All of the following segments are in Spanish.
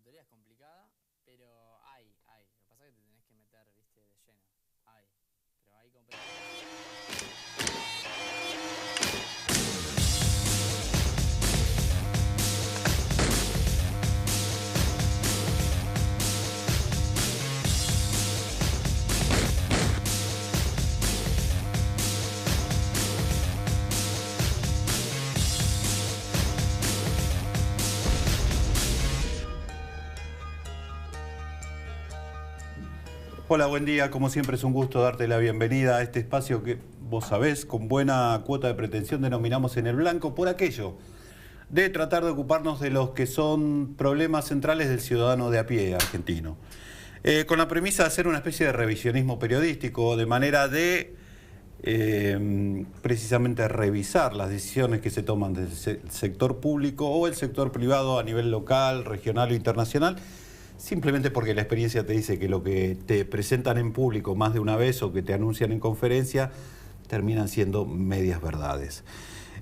consultoría es complicada, pero hay. Lo que pasa es que te tenés que meter, viste, de lleno. Pero hay Hola, buen día. Como siempre es un gusto darte la bienvenida a este espacio que vos sabés, con buena cuota de pretensión denominamos En el Blanco, por aquello de tratar de ocuparnos de los que son problemas centrales del ciudadano de a pie argentino. Con la premisa de hacer una especie de revisionismo periodístico, de manera de precisamente revisar las decisiones que se toman desde el sector público o el sector privado a nivel local, regional o internacional, simplemente porque la experiencia te dice que lo que te presentan en público más de una vez o que te anuncian en conferencia terminan siendo medias verdades.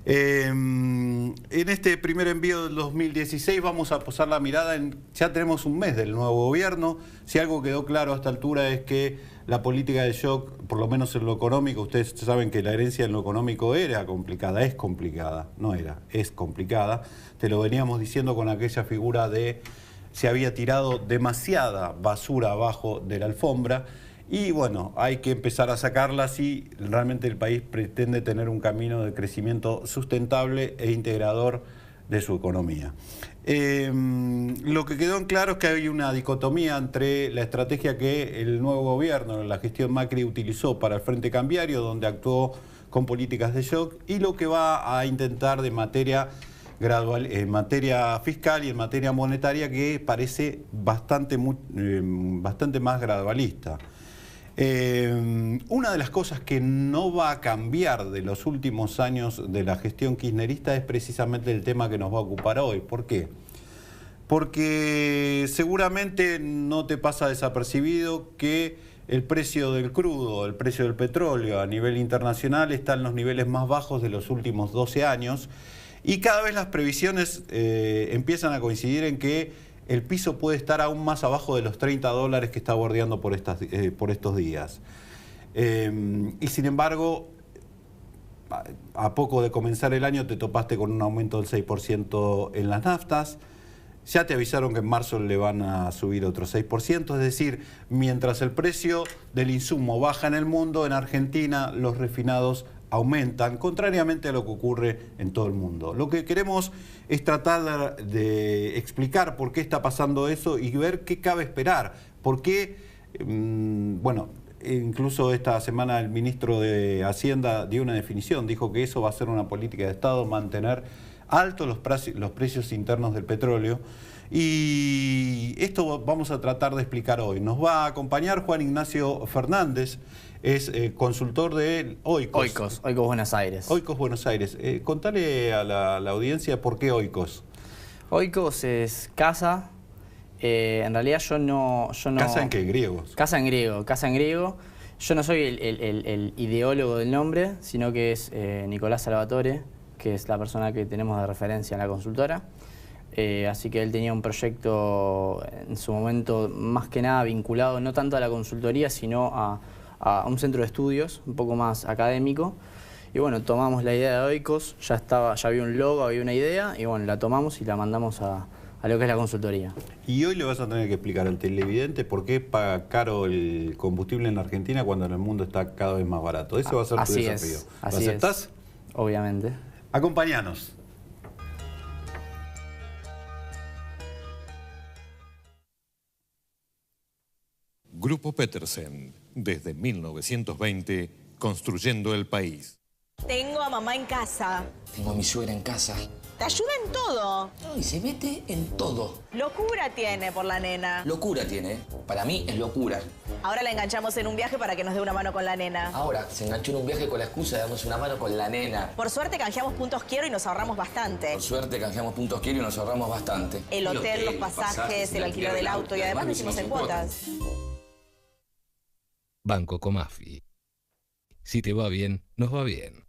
En este primer envío del 2016 vamos a posar la mirada en... Ya tenemos un mes del nuevo gobierno. Si algo quedó claro a esta altura es que la política de shock, por lo menos en lo económico, ustedes saben que la herencia en lo económico era complicada, es complicada, no era, es complicada. Te lo veníamos diciendo con aquella figura de... Se había tirado demasiada basura abajo de la alfombra y bueno, hay que empezar a sacarla si realmente el país pretende tener un camino de crecimiento sustentable e integrador de su economía. Lo que quedó en claro es que hay una dicotomía entre la estrategia que el nuevo gobierno, la gestión Macri, utilizó para el Frente Cambiario, donde actuó con políticas de shock, y lo que va a intentar de manera gradual en materia fiscal y en materia monetaria, que parece bastante más gradualista. Una de las cosas que no va a cambiar de los últimos años de la gestión kirchnerista es precisamente el tema que nos va a ocupar hoy. ¿Por qué? Porque seguramente no te pasa desapercibido que el precio del crudo, el precio del petróleo a nivel internacional está en los niveles más bajos de los últimos 12 años. Y cada vez las previsiones empiezan a coincidir en que el piso puede estar aún más abajo de los $30 que está bordeando por estos días. Y sin embargo, a poco de comenzar el año te topaste con un aumento del 6% en las naftas. Ya te avisaron que en marzo le van a subir otro 6%, es decir, mientras el precio del insumo baja en el mundo, en Argentina los refinados aumentan, contrariamente a lo que ocurre en todo el mundo. Lo que queremos es tratar de explicar por qué está pasando eso y ver qué cabe esperar. Por qué, bueno, incluso esta semana el ministro de Hacienda dio una definición, dijo que eso va a ser una política de Estado, mantener altos los precios internos del petróleo. Y esto vamos a tratar de explicar hoy. Nos va a acompañar Juan Ignacio Fernández, es consultor de Oikos. Oikos Buenos Aires. Oikos Buenos Aires. Contale a la audiencia por qué Oikos. Oikos es casa. En realidad yo no... ¿Casa en qué? ¿Griegos? Casa en griego. Yo no soy el ideólogo del nombre, sino que es Nicolás Salvatore, que es la persona que tenemos de referencia en la consultora. Así que él tenía un proyecto en su momento más que nada vinculado no tanto a la consultoría, sino a un centro de estudios un poco más académico. Y bueno, tomamos la idea de Oikos, ya había un logo, había una idea, y bueno, la tomamos y la mandamos a lo que es la consultoría. Y hoy le vas a tener que explicar al televidente por qué paga caro el combustible en Argentina cuando en el mundo está cada vez más barato. Ese va a ser tu desafío. ¿Lo aceptás? Obviamente. Acompáñanos. Grupo Petersen, desde 1920, construyendo el país. Tengo a mamá en casa. Tengo a mi suegra en casa. Te ayuda en todo. Y se mete en todo. Locura tiene por la nena. Locura tiene, ¿eh? Para mí es locura. Ahora la enganchamos en un viaje para que nos dé una mano con la nena. Ahora se enganchó en un viaje con la excusa de darnos una mano con la nena. Por suerte canjeamos puntos quiero y nos ahorramos bastante. Por suerte canjeamos puntos quiero y nos ahorramos bastante. El hotel, los pasajes, el alquiler del auto y además lo hicimos en cuotas. Banco Comafi. Si te va bien, nos va bien.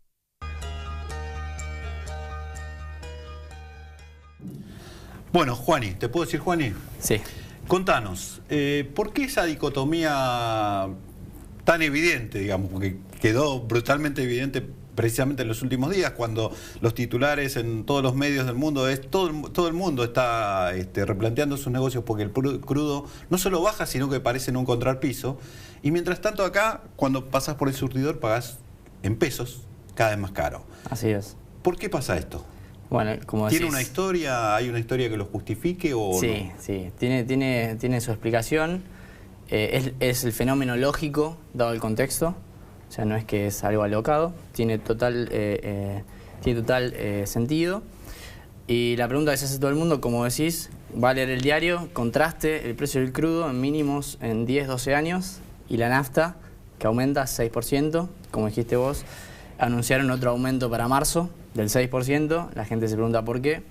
Bueno, Juani, ¿te puedo decir Juani? Sí. Contanos, ¿por qué esa dicotomía tan evidente, digamos, porque quedó brutalmente evidente precisamente en los últimos días, cuando los titulares en todos los medios del mundo, todo el mundo está replanteando sus negocios porque el crudo no solo baja, sino que parece no encontrar piso, y mientras tanto acá, cuando pasas por el surtidor, pagás en pesos cada vez más caro. Así es. ¿Por qué pasa esto? Bueno, como decís, ¿Tiene una historia? ¿Hay una historia que lo justifique o sí, no? sí, tiene su explicación. Es el fenómeno lógico, dado el contexto. O sea, no es que es algo alocado, tiene total sentido. Y la pregunta que se hace todo el mundo, como decís, va a leer el diario, contraste el precio del crudo en mínimos en 10, 12 años y la nafta, que aumenta 6%, como dijiste vos, anunciaron otro aumento para marzo del 6%, la gente se pregunta por qué.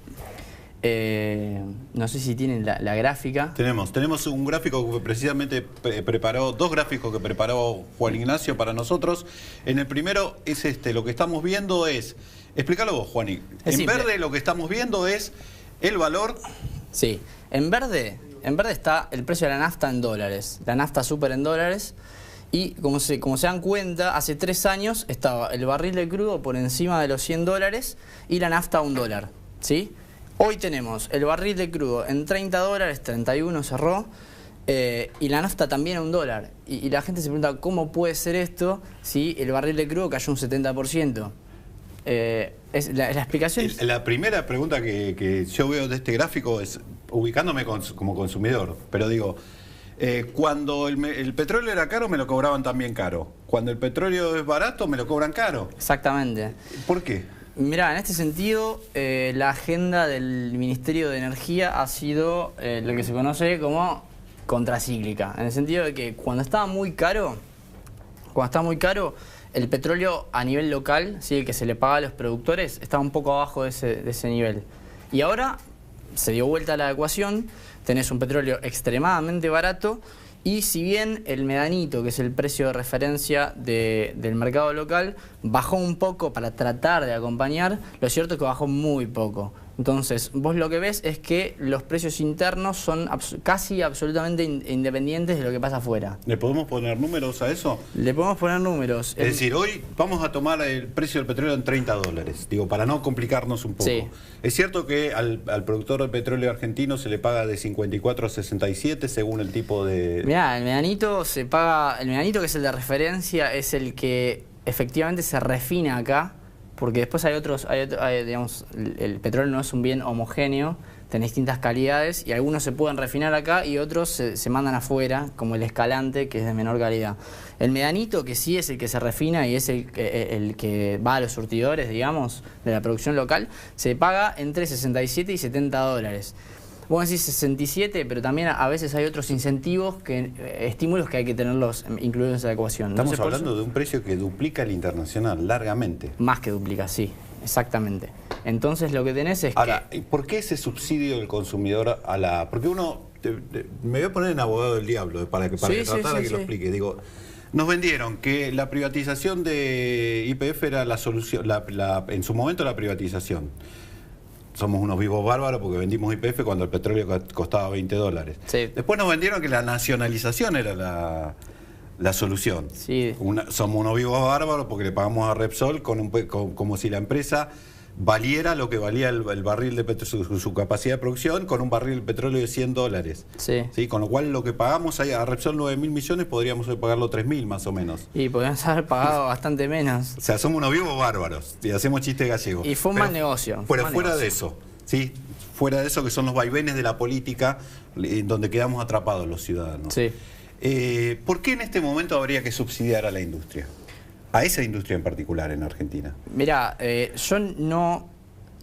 No sé si tienen la gráfica. Tenemos un gráfico que precisamente preparó, dos gráficos que preparó Juan Ignacio para nosotros. En el primero es lo que estamos viendo es, explícalo vos, Juani. En verde lo que estamos viendo es el valor. Sí, en verde está el precio de la nafta en dólares, la nafta super en dólares. Y como se dan cuenta, hace 3 años estaba el barril de crudo por encima de los $100 y la nafta a $1, ¿sí? Hoy tenemos el barril de crudo en $30, 31 cerró, y la nafta también a $1. Y la gente se pregunta, ¿cómo puede ser esto si el barril de crudo cayó un 70%? La explicación... La primera pregunta que yo veo de este gráfico es, ubicándome como consumidor, pero digo... cuando el petróleo era caro me lo cobraban también caro. Cuando el petróleo es barato me lo cobran caro. Exactamente. ¿Por qué? Mirá, en este sentido la agenda del Ministerio de Energía ha sido lo que se conoce como contracíclica. En el sentido de que cuando estaba muy caro, el petróleo a nivel local, ¿sí?, el que se le paga a los productores, estaba un poco abajo de ese nivel. Y ahora se dio vuelta la ecuación. Tenés un petróleo extremadamente barato y si bien el medanito, que es el precio de referencia del mercado local, bajó un poco para tratar de acompañar, lo cierto es que bajó muy poco. Entonces, vos lo que ves es que los precios internos son casi absolutamente independientes de lo que pasa afuera. ¿Le podemos poner números a eso? Le podemos poner números. Es decir, hoy vamos a tomar el precio del petróleo en $30, digo, para no complicarnos un poco. Sí. Es cierto que al productor de petróleo argentino se le paga de 54 a 67 según el tipo de... Mirá, el medanito se paga, el medanito, que es el de referencia, es el que efectivamente se refina acá. Porque después hay digamos, el petróleo no es un bien homogéneo, tiene distintas calidades y algunos se pueden refinar acá y otros se mandan afuera, como el Escalante, que es de menor calidad. El medanito, que sí es el que se refina y es el que va a los surtidores, digamos, de la producción local, se paga entre 67 y $70. Vos decís 67, pero también a veces hay otros incentivos, estímulos que hay que tenerlos incluidos en esa ecuación. Estamos hablando de un precio que duplica el internacional, largamente. Más que duplica, sí, exactamente. Entonces lo que tenés es ahora, ¿por qué ese subsidio del consumidor a la...? Porque uno... me voy a poner en abogado del diablo para que tratar de que lo explique. Digo, nos vendieron que la privatización de YPF era la solución, en su momento la privatización. Somos unos vivos bárbaros porque vendimos YPF cuando el petróleo costaba $20. Sí. Después nos vendieron que la nacionalización era la solución. Sí. Somos unos vivos bárbaros porque le pagamos a Repsol como si la empresa valiera lo que valía el barril de petróleo, su capacidad de producción, con un barril de petróleo de $100. Sí. ¿Sí? Con lo cual lo que pagamos a Repsol 9.000 millones, podríamos pagarlo 3.000 más o menos. Y podríamos haber pagado bastante menos. O sea, somos unos vivos bárbaros y hacemos chistes gallegos. Y fue un mal negocio. Pero fuera de eso, ¿sí? Fuera de eso, que son los vaivenes de la política, en donde quedamos atrapados los ciudadanos. Sí. ¿Por qué en este momento habría que subsidiar a la industria? A esa industria en particular en Argentina. Mirá, yo no...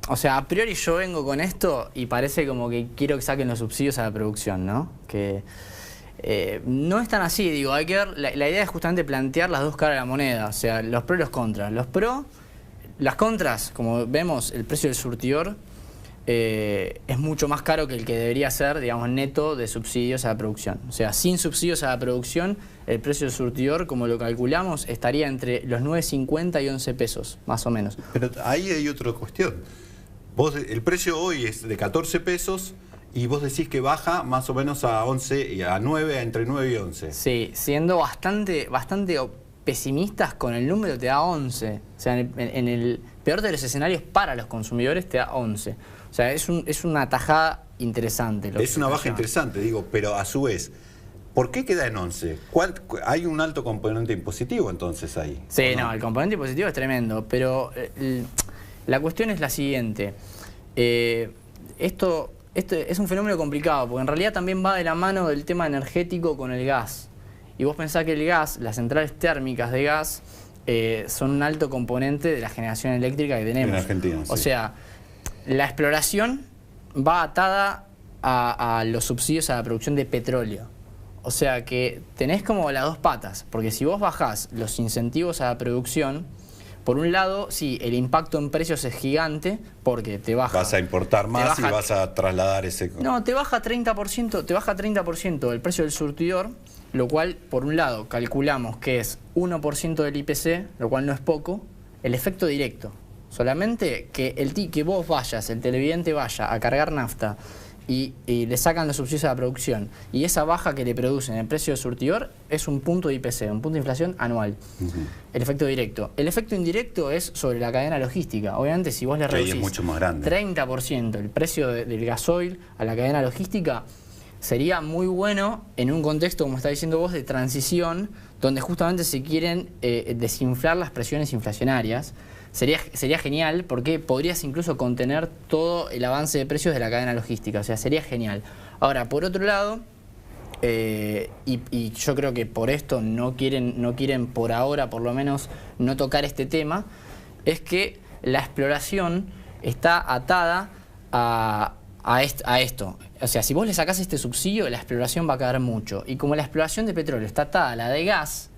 O sea, a priori yo vengo con esto y parece como que quiero que saquen los subsidios a la producción, ¿no? Que no es tan así, digo, hay que ver... La idea es justamente plantear las dos caras de la moneda, o sea, los pros y los contras. Los pros, las contras, como vemos, el precio del surtidor es mucho más caro que el que debería ser, digamos, neto de subsidios a la producción. O sea, sin subsidios a la producción, el precio del surtidor, como lo calculamos, estaría entre los 9.50 y 11 pesos, más o menos. Pero ahí hay otra cuestión. el precio hoy es de 14 pesos y vos decís que baja más o menos a 11 y a 9, entre 9 y 11. Sí, siendo bastante pesimistas con el número te da 11. O sea, en el peor de los escenarios para los consumidores te da 11. O sea, es una tajada interesante. Es una baja interesante, digo, pero a su vez, ¿por qué queda en 11? ¿Hay un alto componente impositivo entonces ahí? Sí, no, el componente impositivo es tremendo, pero la cuestión es la siguiente. Esto es un fenómeno complicado, porque en realidad también va de la mano del tema energético con el gas. Y vos pensás que el gas, las centrales térmicas de gas, son un alto componente de la generación eléctrica que tenemos. En Argentina, sí. O sea, la exploración va atada a los subsidios a la producción de petróleo. O sea que tenés como las dos patas, porque si vos bajás los incentivos a la producción, por un lado, sí, el impacto en precios es gigante, porque te baja... Vas a importar más y vas a trasladar ese... No, te baja 30% el precio del surtidor, lo cual, por un lado, calculamos que es 1% del IPC, lo cual no es poco, el efecto directo. Solamente que vos vayas, el televidente vaya a cargar nafta y le sacan los subsidios a la producción y esa baja que le producen el precio del surtidor es un punto de IPC, un punto de inflación anual. El efecto directo. El efecto indirecto es sobre la cadena logística. Obviamente, si vos le reducís es mucho más grande. 30% el precio del gasoil a la cadena logística, sería muy bueno en un contexto, como está diciendo vos, de transición, donde justamente se quieren desinflar las presiones inflacionarias. Sería genial porque podrías incluso contener todo el avance de precios de la cadena logística. O sea, sería genial. Ahora, por otro lado, y yo creo que por esto no quieren por ahora, por lo menos, no tocar este tema, es que la exploración está atada a esto. O sea, si vos le sacás este subsidio, la exploración va a caer mucho. Y como la exploración de petróleo está atada a la de gas,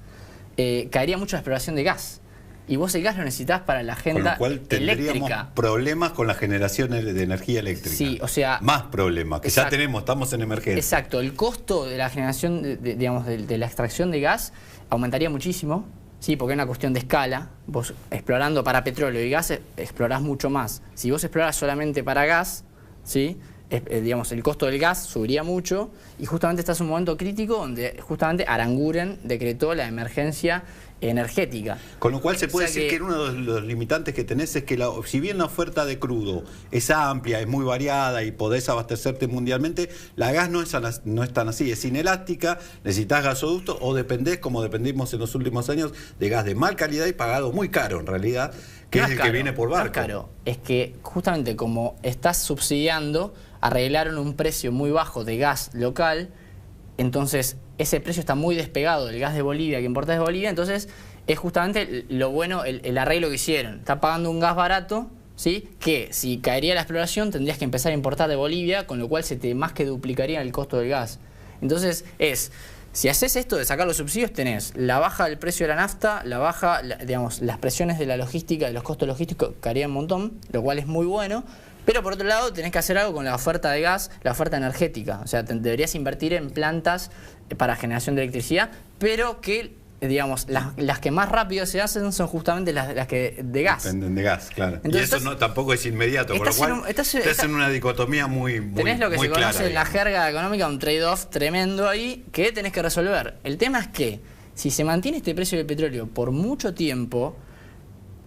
caería mucho la exploración de gas. Y vos el gas lo necesitas para la agenda eléctrica. Con lo cual tendríamos problemas con la generación de energía eléctrica. Sí, o sea... Más problemas, que exacto, ya estamos en emergencia. Exacto, el costo de la generación, de la extracción de gas aumentaría muchísimo, ¿sí? Porque es una cuestión de escala. Vos explorando para petróleo y gas explorás mucho más. Si vos explorás solamente para gas, ¿sí? El costo del gas subiría mucho y justamente estás en un momento crítico donde justamente Aranguren decretó la emergencia energética. Con lo cual se puede decir que uno de los limitantes que tenés es que si bien la oferta de crudo es amplia, es muy variada y podés abastecerte mundialmente, la gas no es tan así, es inelástica, necesitas gasoducto o dependés, como dependimos en los últimos años, de gas de mal calidad y pagado muy caro en realidad, que es el que viene por barco. Más caro, es que justamente como estás subsidiando, arreglaron un precio muy bajo de gas local, entonces ese precio está muy despegado del gas de Bolivia que importás de Bolivia, entonces es justamente lo bueno, el arreglo que hicieron. Está pagando un gas barato, ¿sí? Que si caería la exploración tendrías que empezar a importar de Bolivia, con lo cual se te más que duplicaría el costo del gas. Entonces si haces esto de sacar los subsidios, tenés la baja del precio de la nafta, la baja, las presiones de la logística, de los costos logísticos caerían un montón, lo cual es muy bueno. Pero por otro lado tenés que hacer algo con la oferta de gas, la oferta energética. O sea, deberías invertir en plantas para generación de electricidad, pero que, las que más rápido se hacen son justamente las que de gas. Dependen de gas, claro. Entonces, y eso tampoco es inmediato, con lo cual estás en una dicotomía muy clara. Tenés lo que se conoce en la jerga económica, un trade-off tremendo ahí, que tenés que resolver. El tema es que, si se mantiene este precio del petróleo por mucho tiempo,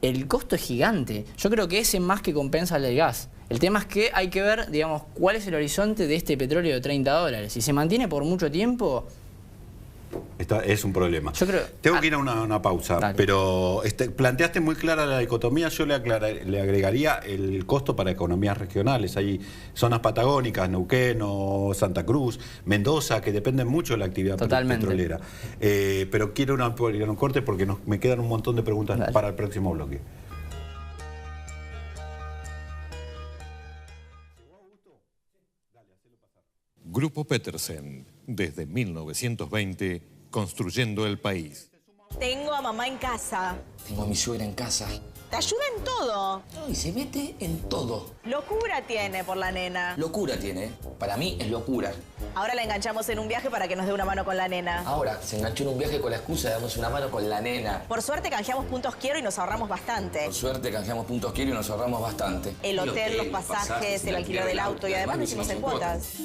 el costo es gigante. Yo creo que ese más que compensa el del gas. El tema es que hay que ver, cuál es el horizonte de este petróleo de $30. Si se mantiene por mucho tiempo... Es un problema. Yo creo... Tengo que ir a una pausa, dale. Pero planteaste muy clara la dicotomía. Yo le agregaría el costo para economías regionales. Hay zonas patagónicas, Neuquén o Santa Cruz, Mendoza, que dependen mucho de la actividad petrolera. Pero quiero ir a un corte porque me quedan un montón de preguntas para el próximo bloque. Grupo Petersen, desde 1920, construyendo el país. Tengo a mamá en casa. Tengo a mi suegra en casa. Te ayuda en todo. No, y se mete en todo. Locura tiene por la nena. Locura tiene, ¿eh? Para mí es locura. Ahora la enganchamos en un viaje para que nos dé una mano con la nena. Ahora se enganchó en un viaje con la excusa de darnos una mano con la nena. Por suerte canjeamos puntos quiero y nos ahorramos bastante. Por suerte canjeamos puntos quiero y nos ahorramos bastante. El hotel, los pasajes, el alquiler del auto y además lo hicimos en cuotas.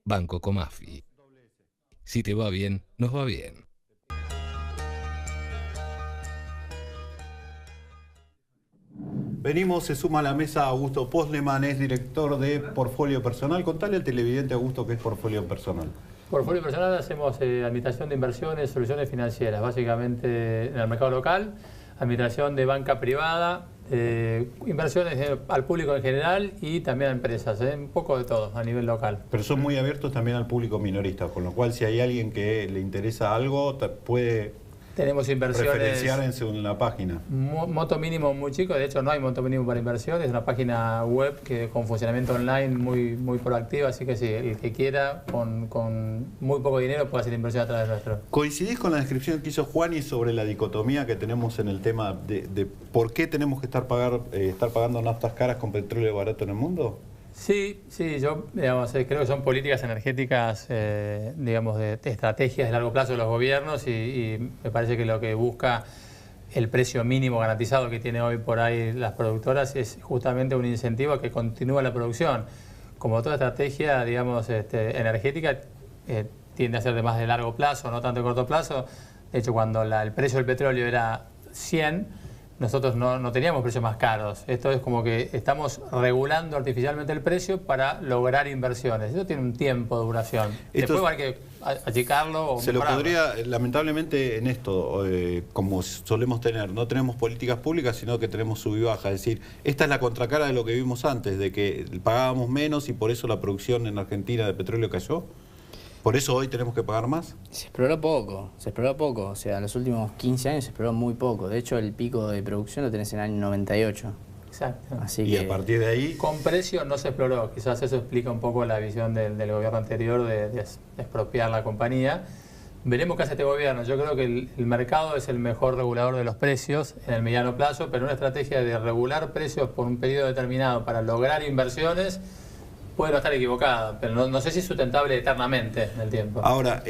Banco Comafi. Si te va bien, nos va bien. Venimos, se suma a la mesa Augusto Postleman, es director de Portfolio Personal. Contale al televidente, Augusto, qué es Portfolio Personal. Portfolio Personal hacemos administración de inversiones, soluciones financieras, básicamente en el mercado local, administración de banca privada, inversiones al público en general y también a empresas, un poco de todo a nivel local. Pero son muy abiertos también al público minorista, con lo cual si hay alguien que le interesa algo, puede Tenemos inversiones referenciar en la página. Monto mínimo muy chico, de hecho no hay monto mínimo para inversiones, es una página web que con funcionamiento online muy proactiva, así que sí, el que quiera con muy poco dinero puede hacer inversión a través de nuestro. ¿Coincidís con la descripción que hizo Juani sobre la dicotomía que tenemos en el tema de por qué tenemos que estar pagando naftas caras con petróleo barato en el mundo? Sí, yo creo que son políticas energéticas, de estrategias de largo plazo de los gobiernos y me parece que lo que busca el precio mínimo garantizado que tiene hoy por ahí las productoras es justamente un incentivo a que continúe la producción. Como toda estrategia, energética, tiende a ser de más de largo plazo, no tanto de corto plazo. De hecho, cuando el precio del petróleo era 100, nosotros no teníamos precios más caros. Esto es como que estamos regulando artificialmente el precio para lograr inversiones. Eso tiene un tiempo de duración. Después hay que achicarlo o se lo podría, lamentablemente en esto, como solemos tener, no tenemos políticas públicas, sino que tenemos sub y baja. Es decir, esta es la contracara de lo que vimos antes, de que pagábamos menos y por eso la producción en Argentina de petróleo cayó. ¿Por eso hoy tenemos que pagar más? Se exploró poco, o sea, en los últimos 15 años se exploró muy poco. De hecho, el pico de producción lo tenés en el año 98. Exacto. Así y que a partir de ahí... Con precio no se exploró. Quizás eso explica un poco la visión del gobierno anterior de expropiar la compañía. Veremos qué hace este gobierno. Yo creo que el mercado es el mejor regulador de los precios en el mediano plazo, pero una estrategia de regular precios por un periodo determinado para lograr inversiones puede no estar equivocada, pero no sé si es sustentable eternamente en el tiempo. Ahora,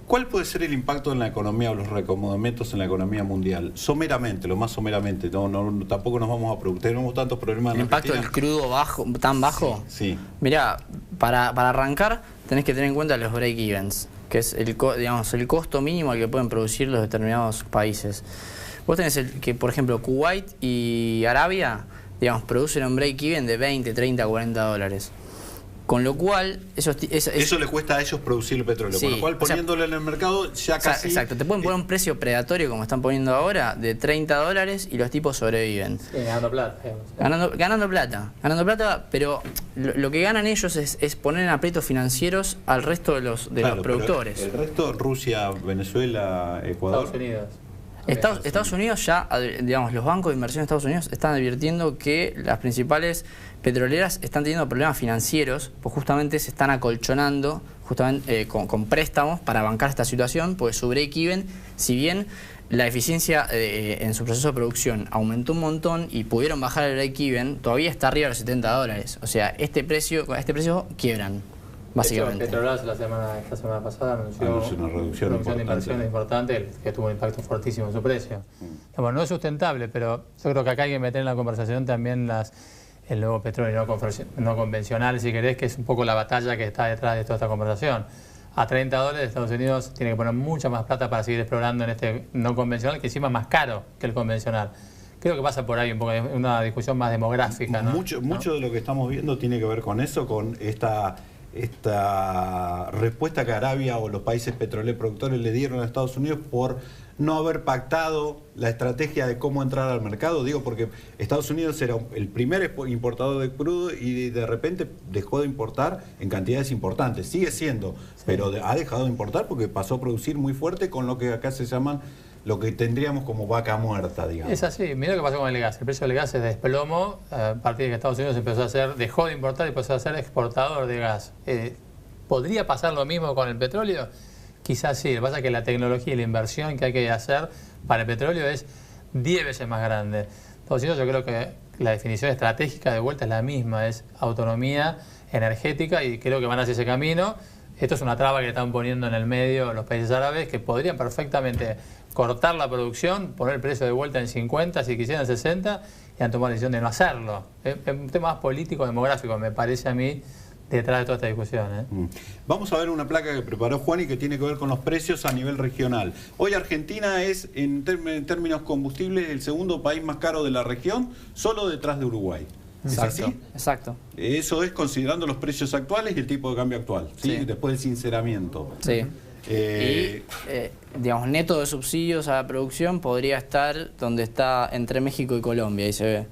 ¿cuál puede ser el impacto en la economía o los reacomodamientos en la economía mundial? Someramente, lo más someramente. Tampoco nos vamos a preocupar. Tenemos tantos problemas en ¿el impacto del crudo tan bajo? Sí. Mirá, para arrancar tenés que tener en cuenta los break-evens, que es el costo mínimo al que pueden producir los determinados países. Vos tenés que, por ejemplo, Kuwait y Arabia, producen un break-even de 20, 30, 40 dólares. Con lo cual, eso le cuesta a ellos producir el petróleo. Sí, con lo cual, poniéndolo en el mercado, ya casi... Exacto, te pueden poner un precio predatorio, como están poniendo ahora, de 30 dólares y los tipos sobreviven. Sí, ganando plata. Ganando plata, pero lo que ganan ellos es poner en aprietos financieros al resto de los productores. El resto, Rusia, Venezuela, Ecuador... Estados Unidos. Estados Unidos ya, los bancos de inversión de Estados Unidos están advirtiendo que las principales petroleras están teniendo problemas financieros, pues justamente se están acolchonando con préstamos para bancar esta situación, porque su break-even, si bien la eficiencia en su proceso de producción aumentó un montón y pudieron bajar el break-even, todavía está arriba de los 70 dólares. O sea, con este precio quiebran. Básicamente. Petrobras esta semana pasada anunció una reducción de inversiones importante que tuvo un impacto fortísimo en su precio. Bueno, no es sustentable, pero yo creo que acá hay que meter en la conversación también el nuevo petróleo no convencional, si querés, que es un poco la batalla que está detrás de toda esta conversación. A 30 dólares Estados Unidos tiene que poner mucha más plata para seguir explorando en este no convencional, que encima es más caro que el convencional. Creo que pasa por ahí un poco, una discusión más demográfica, ¿no? Mucho de lo que estamos viendo tiene que ver con eso, con esta respuesta que Arabia o los países petroleros productores le dieron a Estados Unidos por no haber pactado la estrategia de cómo entrar al mercado. Digo, porque Estados Unidos era el primer importador de crudo y de repente dejó de importar en cantidades importantes. Sigue siendo, sí, pero ha dejado de importar porque pasó a producir muy fuerte con lo que acá se llaman, lo que tendríamos como vaca muerta, digamos. Es así. Mira lo que pasó con el gas. El precio del gas se desplomó a partir de que Estados Unidos dejó de importar y empezó a ser exportador de gas. ¿Podría pasar lo mismo con el petróleo? Quizás sí, lo que pasa es que la tecnología y la inversión que hay que hacer para el petróleo es 10 veces más grande. Entonces yo creo que la definición estratégica de vuelta es la misma, es autonomía energética, y creo que van hacia ese camino. Esto es una traba que están poniendo en el medio los países árabes, que podrían perfectamente cortar la producción, poner el precio de vuelta en 50, si quisieran 60, y han tomado la decisión de no hacerlo. Es un tema más político, demográfico, me parece a mí, detrás de toda esta discusión. Vamos a ver una placa que preparó Juan y que tiene que ver con los precios a nivel regional. Hoy Argentina es, en términos combustibles, el segundo país más caro de la región, solo detrás de Uruguay. ¿Es Exacto, así? exacto. Eso es considerando los precios actuales y el tipo de cambio actual, ¿sí? Sí. Después del sinceramiento. Sí. Digamos, neto de subsidios a la producción podría estar donde está entre México y Colombia, ahí se ve.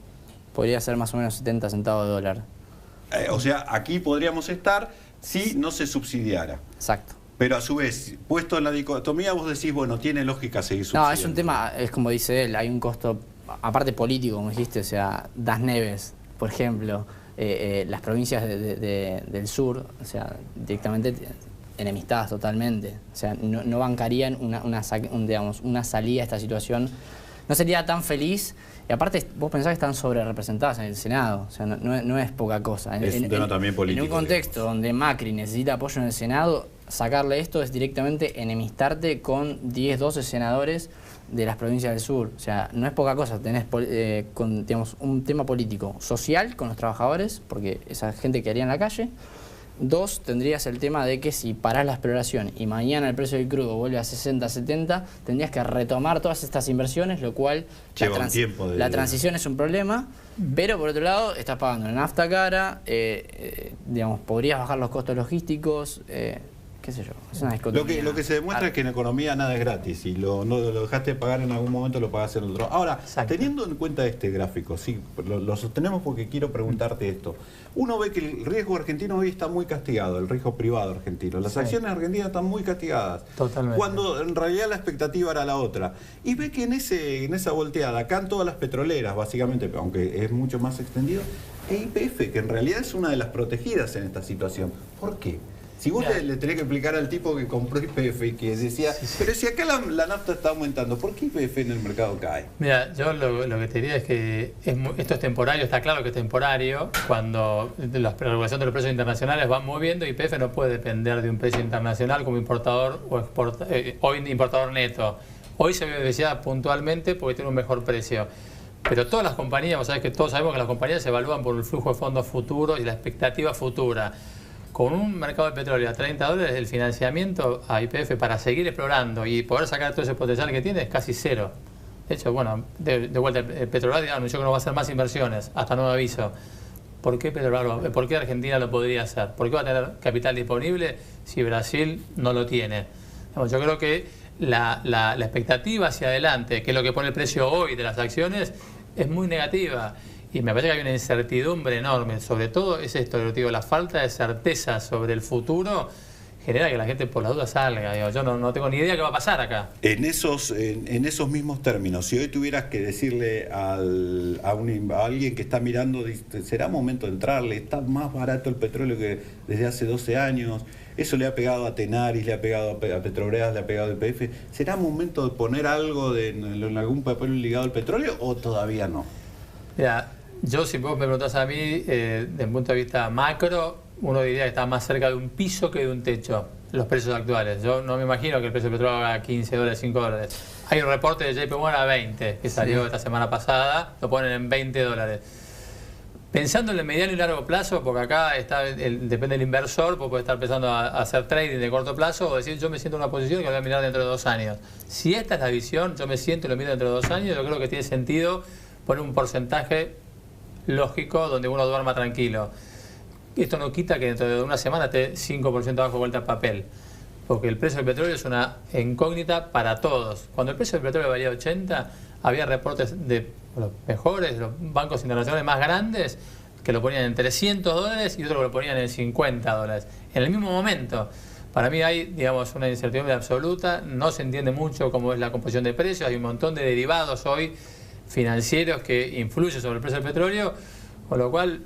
Podría ser más o menos 70 centavos de dólar. O sea, aquí podríamos estar si no se subsidiara. Exacto. Pero a su vez, puesto en la dicotomía, vos decís, bueno, tiene lógica seguir subsidiando. No, es un tema, es como dice él, hay un costo, aparte político, como dijiste, o sea, Das Neves, por ejemplo, las provincias del sur, o sea, directamente enemistadas totalmente. O sea, no bancarían una salida a esta situación. No sería tan feliz. Y aparte, vos pensás que están sobre representadas en el Senado. O sea, no es poca cosa. Es un tema también político. En un contexto donde Macri necesita apoyo en el Senado, sacarle esto es directamente enemistarte con 10, 12 senadores de las provincias del sur. O sea, no es poca cosa. Tenés digamos, un tema político, social con los trabajadores, porque esa gente quedaría en la calle. 2, tendrías el tema de que si parás la exploración y mañana el precio del crudo vuelve a 60, 70, tendrías que retomar todas estas inversiones, lo cual lleva un tiempo. La transición es un problema, pero por otro lado estás pagando una nafta cara, digamos, podrías bajar los costos logísticos, qué sé yo, es una discotomía. Lo que se demuestra es que en economía nada es gratis, y no lo dejaste de pagar en algún momento, lo pagás en otro. Ahora, teniendo en cuenta este gráfico, sí, lo sostenemos porque quiero preguntarte esto. Uno ve que el riesgo argentino hoy está muy castigado, el riesgo privado argentino. Las acciones argentinas están muy castigadas. Totalmente. Cuando en realidad la expectativa era la otra. Y ve que en esa volteada, acá en todas las petroleras, básicamente, aunque es mucho más extendido, es YPF, que en realidad es una de las protegidas en esta situación. ¿Por qué? Si vos le tenés que explicar al tipo que compró YPF y que decía, pero si acá la nafta está aumentando, ¿por qué YPF en el mercado cae? Mira, yo lo que te diría es que esto es temporario, está claro que es temporario. Cuando la regulación de los precios internacionales van moviendo, YPF no puede depender de un precio internacional como importador o importador neto. Hoy se beneficia puntualmente porque tiene un mejor precio. Pero todas las compañías, vos sabés que todos sabemos que las compañías se evalúan por el flujo de fondos futuros y la expectativa futura. Con un mercado de petróleo a $30, el financiamiento a YPF para seguir explorando y poder sacar todo ese potencial que tiene es casi cero. De hecho, bueno, de vuelta, el Petrobras anunció que no va a hacer más inversiones, hasta nuevo aviso. ¿Por qué Argentina lo podría hacer? ¿Por qué va a tener capital disponible si Brasil no lo tiene? Yo creo que la expectativa hacia adelante, que es lo que pone el precio hoy de las acciones, es muy negativa. Y me parece que hay una incertidumbre enorme. Sobre todo es esto, lo digo, la falta de certeza sobre el futuro genera que la gente por la duda salga. Digo, yo no tengo ni idea qué va a pasar acá. En esos mismos términos, si hoy tuvieras que decirle a alguien que está mirando, ¿será momento de entrarle? ¿Está más barato el petróleo que desde hace 12 años? Eso le ha pegado a Tenaris, le ha pegado a Petrobras, le ha pegado a YPF. ¿Será momento de poner algo en algún papel ligado al petróleo o todavía no? Mira, yo, si vos me preguntás a mí, desde un punto de vista macro, uno diría que está más cerca de un piso que de un techo, los precios actuales. Yo no me imagino que el precio del petróleo haga $15, $5. Hay un reporte de JP Morgan a 20, que salió esta semana pasada, lo ponen en $20. Pensando en el mediano y largo plazo, porque acá depende del inversor, vos podés estar pensando a hacer trading de corto plazo o decir, yo me siento en una posición que lo voy a mirar dentro de 2 años. Si esta es la visión, yo me siento y lo miro dentro de 2 años, yo creo que tiene sentido poner un porcentaje lógico donde uno duerma tranquilo. Esto no quita que dentro de una semana esté 5% abajo vuelta al papel, porque el precio del petróleo es una incógnita para todos. Cuando el precio del petróleo valía 80, había reportes de los mejores, los bancos internacionales más grandes, que lo ponían en $300 y otros que lo ponían en $50. En el mismo momento, para mí hay, digamos, una incertidumbre absoluta, no se entiende mucho cómo es la composición de precios, hay un montón de derivados hoy financieros que influyen sobre el precio del petróleo, con lo cual,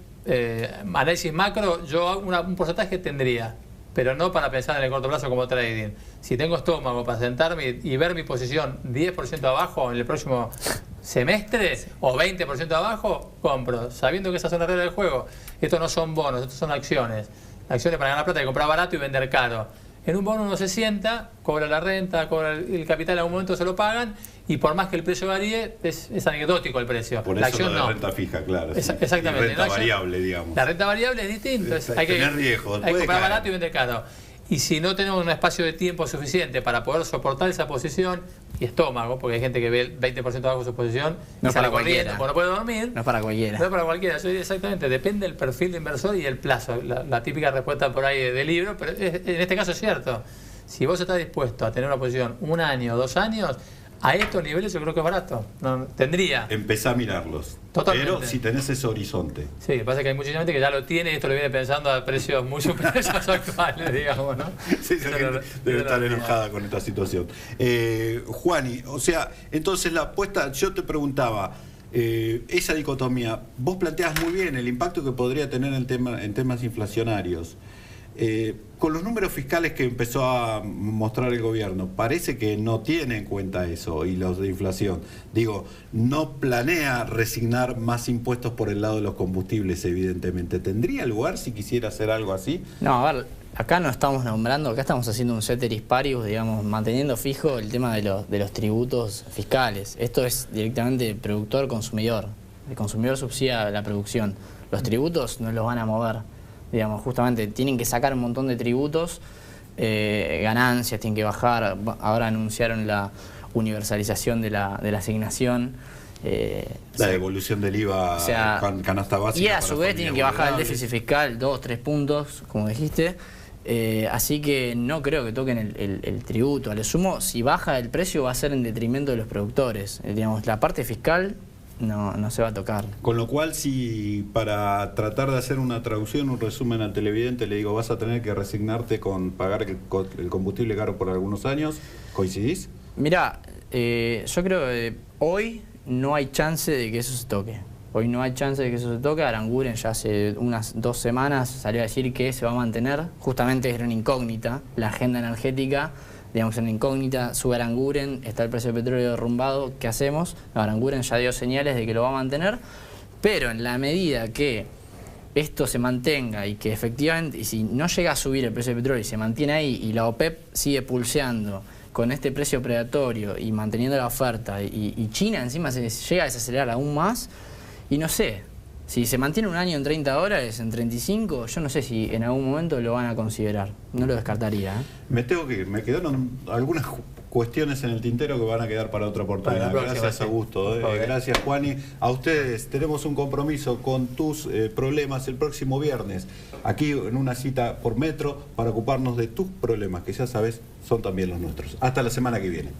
análisis macro, yo un porcentaje tendría, pero no para pensar en el corto plazo como trading. Si tengo estómago para sentarme y ver mi posición 10% abajo en el próximo semestre o 20% abajo, compro, sabiendo que esas son las reglas del juego. Estos no son bonos, estos son acciones. Acciones para ganar plata y comprar barato y vender caro. En un bono uno se sienta, cobra la renta, cobra el capital, en algún momento se lo pagan, y por más que el precio varíe, es anecdótico el precio. Por la eso acción la no. renta fija, claro. Exactamente. Y renta variable, digamos. La renta variable es distinto. Hay que tener riesgo. Hay que comprar barato y vender caro. Y si no tenemos un espacio de tiempo suficiente para poder soportar esa posición, y estómago, porque hay gente que ve el 20% abajo de su posición No y sale para corriendo, cualquiera. porque no puede dormir. No es para cualquiera. No es para cualquiera, exactamente, depende del perfil de inversor y el plazo. La típica respuesta por ahí del libro, pero en este caso es cierto. Si vos estás dispuesto a tener una posición 1 año, 2 años, a estos niveles yo creo que es barato. No, tendría. Empezá a mirarlos. Totalmente. Pero si tenés ese horizonte. Sí, pasa que hay mucha gente que ya lo tiene y esto lo viene pensando a precios muy superiores a los actuales, digamos, ¿no? Sí, esa gente debe estar enojada con esta situación. Juani, o sea, entonces la apuesta, yo te preguntaba, esa dicotomía, vos planteas muy bien el impacto que podría tener en temas inflacionarios. Con los números fiscales que empezó a mostrar el gobierno, parece que no tiene en cuenta eso y los de inflación. Digo, no planea resignar más impuestos por el lado de los combustibles, evidentemente. ¿Tendría lugar si quisiera hacer algo así? No, a ver, acá no estamos nombrando, acá estamos haciendo un ceteris paribus, digamos, manteniendo fijo el tema de los tributos fiscales. Esto es directamente productor-consumidor. El consumidor subsidia la producción. Los tributos no los van a mover. Digamos, justamente tienen que sacar un montón de tributos, ganancias tienen que bajar. Ahora anunciaron la universalización de la asignación. La devolución del IVA, o sea, canasta básica. Y a su vez tienen que bajar el déficit fiscal 2-3 puntos, como dijiste. Así que no creo que toquen el tributo. A lo sumo, si baja el precio va a ser en detrimento de los productores. Digamos, la parte fiscal no se va a tocar. Con lo cual, si para tratar de hacer una traducción, un resumen al televidente, le digo, vas a tener que resignarte con pagar el combustible caro por algunos años, ¿coincidís? Mirá, yo creo que hoy no hay chance de que eso se toque. Hoy no hay chance de que eso se toque. Aranguren ya hace unas 2 semanas salió a decir que se va a mantener. Justamente era una incógnita la agenda energética. Digamos, en incógnita, sube Aranguren, está el precio del petróleo derrumbado, ¿qué hacemos? No, Aranguren ya dio señales de que lo va a mantener, pero en la medida que esto se mantenga y que efectivamente, y si no llega a subir el precio del petróleo y se mantiene ahí y la OPEP sigue pulseando con este precio predatorio y manteniendo la oferta y China encima se llega a desacelerar aún más, y no sé, si se mantiene un año en 30 dólares, en 35, yo no sé si en algún momento lo van a considerar. No lo descartaría. Me tengo que ir. Me quedaron algunas cuestiones en el tintero que van a quedar para otra oportunidad. Gracias, Augusto. Gracias, Juani. A ustedes, tenemos un compromiso con tus problemas el próximo viernes, aquí en una cita por Metro, para ocuparnos de tus problemas, que ya sabes, son también los nuestros. Hasta la semana que viene.